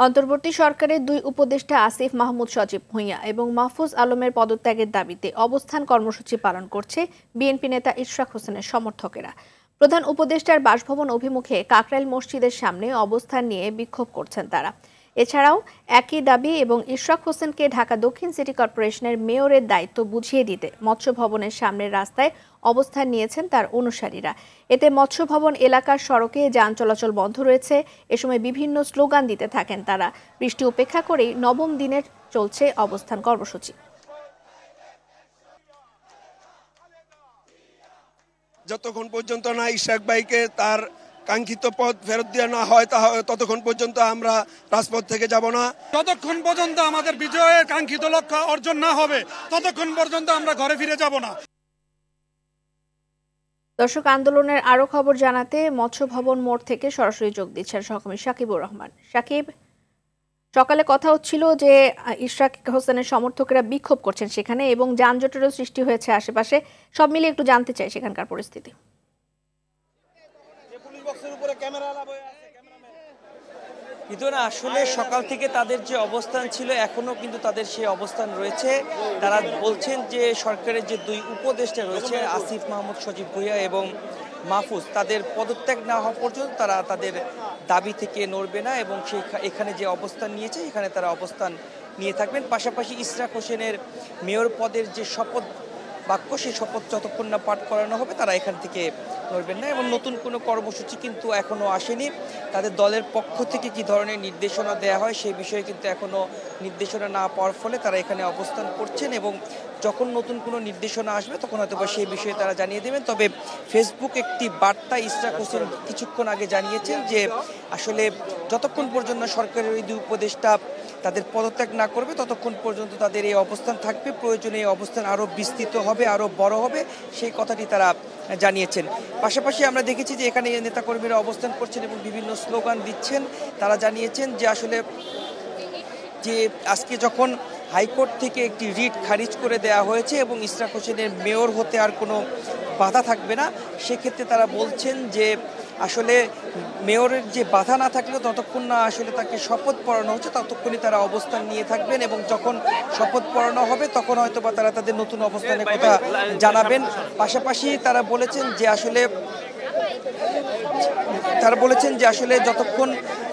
অন্তর্বর্তী সরকারের দুই উপদেষ্টা আসিফ মাহমুদ সজীব ভুঁইয়া এবং মাহফুজ আলমের পদত্যাগের দাবিতে অবস্থান কর্মসূচি পালন করছে বিএনপি নেতা ইশরাক হোসেনের সমর্থকেরা। প্রধান উপদেষ্টার বাসভবন অভিমুখে কাকরাইল মসজিদের সামনে অবস্থান নিয়ে বিক্ষোভ করছেন তারা। এছাড়াও একই দাবি এবং ইশরাক হোসেনকে ঢাকা দক্ষিণ সিটি কর্পোরেশনের মেয়রের দায়িত্ব বুঝিয়ে দিতে মৎস্য ভবনের সামনের রাস্তায় অবস্থান নিয়েছেন তার অনুসারীরা। এতে মৎস্য ভবন এলাকার সড়কে যান চলাচল বন্ধ রয়েছে। এ সময় বিভিন্ন স্লোগান দিতে থাকেন তারা। বৃষ্টি উপেক্ষা করেই নবম দিনের চলছে অবস্থান কর্মসূচি। যতক্ষণ পর্যন্ত না ইশরাক ভাইকে তার কাঙ্ক্ষিত পদ ফেরত দেওয়া না হয় ততক্ষণ পর্যন্ত আমরা রাজপথ থেকে যাব না। যতক্ষণ পর্যন্ত আমাদের বিজয়ের কাঙ্ক্ষিত লক্ষ্য অর্জন না হবে ততক্ষণ পর্যন্ত আমরা ঘরে ফিরে যাব না। দর্শক, আন্দোলনের আরো খবর জানাতে মৎস্য ভবন মোড় থেকে সরাসরি যোগ দিচ্ছেন সহকর্মী সাকিবুর রহমান। সাকিব, সকালে কথা হচ্ছিল যে ইশরাক হোসেনের সমর্থকেরা বিক্ষোভ করছেন সেখানে এবং যানজটেরও সৃষ্টি হয়েছে আশেপাশে। সব মিলিয়ে একটু জানতে চাই সেখানকার পরিস্থিতি। আসলে সকাল থেকে তাদের যে অবস্থান ছিল এখনো কিন্তু তাদের সেই অবস্থান রয়েছে। তারা বলছেন যে সরকারের যে দুই উপদেষ্টা রয়েছে আসিফ মাহমুদ সজীব ভুঁইয়া এবং মাহফুজ, তাদের পদত্যাগ না হওয়া পর্যন্ত তারা তাদের দাবি থেকে নড়বে না এবং এখানে যে অবস্থান নিয়েছে এখানে তারা অবস্থান নিয়ে থাকবেন। পাশাপাশি ইশরাক হোসেনের মেয়র পদের যে শপথ বাক্য, সেই শপথ যতক্ষণ না পাঠ করানো হবে তারা এখান থেকে নড়বেন না। এবং নতুন কোনো কর্মসূচি কিন্তু এখনো আসেনি। তাদের দলের পক্ষ থেকে কি ধরনের নির্দেশনা দেওয়া হয় সেই বিষয়ে কিন্তু এখনো নির্দেশনা না পাওয়ার ফলে তারা এখানে অবস্থান করছেন এবং যখন নতুন কোনো নির্দেশনা আসবে তখন হয়তো সেই বিষয়ে তারা জানিয়ে দেবেন। তবে ফেসবুক একটি বার্তা ইশরাক হোসেন কিছুক্ষণ আগে জানিয়েছেন যে আসলে যতক্ষণ পর্যন্ত সরকারের ওই দুই উপদেষ্টা তাদের পদত্যাগ না করবে ততক্ষণ পর্যন্ত তাদের এই অবস্থান থাকবে। প্রয়োজনে এই অবস্থান আরও বিস্তৃত হবে, আরও বড় হবে, সেই কথাটি তারা জানিয়েছেন। পাশাপাশি আমরা দেখেছি যে এখানে নেতাকর্মীরা অবস্থান করছেন এবং বিভিন্ন স্লোগান দিচ্ছেন। তারা জানিয়েছেন যে আসলে যে আজকে যখন হাইকোর্ট থেকে একটি রিট খারিজ করে দেওয়া হয়েছে এবং ইশরাক হোসেনের মেয়র হতে আর কোনো বাধা থাকবে না, সেক্ষেত্রে তারা বলছেন যে আসলে মেয়রের যে বাধা না থাকলেও ততক্ষণ না আসলে তাকে শপথ পড়ানো হচ্ছে ততক্ষণই তারা অবস্থান নিয়ে থাকবেন এবং যখন শপথ পড়ানো হবে তখন হয়তো বা তারা তাদের নতুন অবস্থানের কথা জানাবেন। পাশাপাশি তারা বলেছেন যে আসলে যতক্ষণ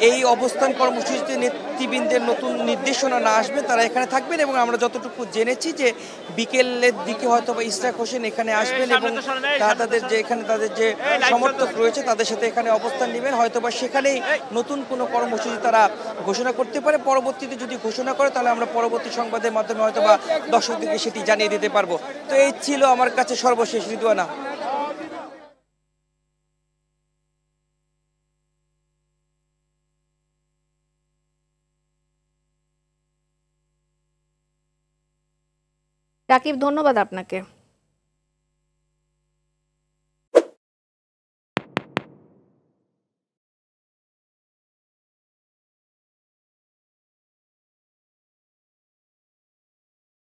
এই অবস্থান কর্মসূচিতে নেতৃবৃন্দের নতুন নির্দেশনা না আসবে তারা এখানে থাকবেন। এবং আমরা যতটুকু জেনেছি যে বিকেলের দিকে হয়তো বা ইশরাক হোসেন এখানে আসবেন এবং তাদের যে সমর্থক রয়েছে তাদের সাথে এখানে অবস্থান নেবেন। হয়তো বা সেখানেই নতুন কোনো কর্মসূচি তারা ঘোষণা করতে পারে। পরবর্তীতে যদি ঘোষণা করে তাহলে আমরা পরবর্তী সংবাদের মাধ্যমে হয়তো বা দর্শকদেরকে সেটি জানিয়ে দিতে পারবো। তো এই ছিল আমার কাছে সর্বশেষ রিদওয়ানা। সাকিব, ধন্যবাদ আপনাকে।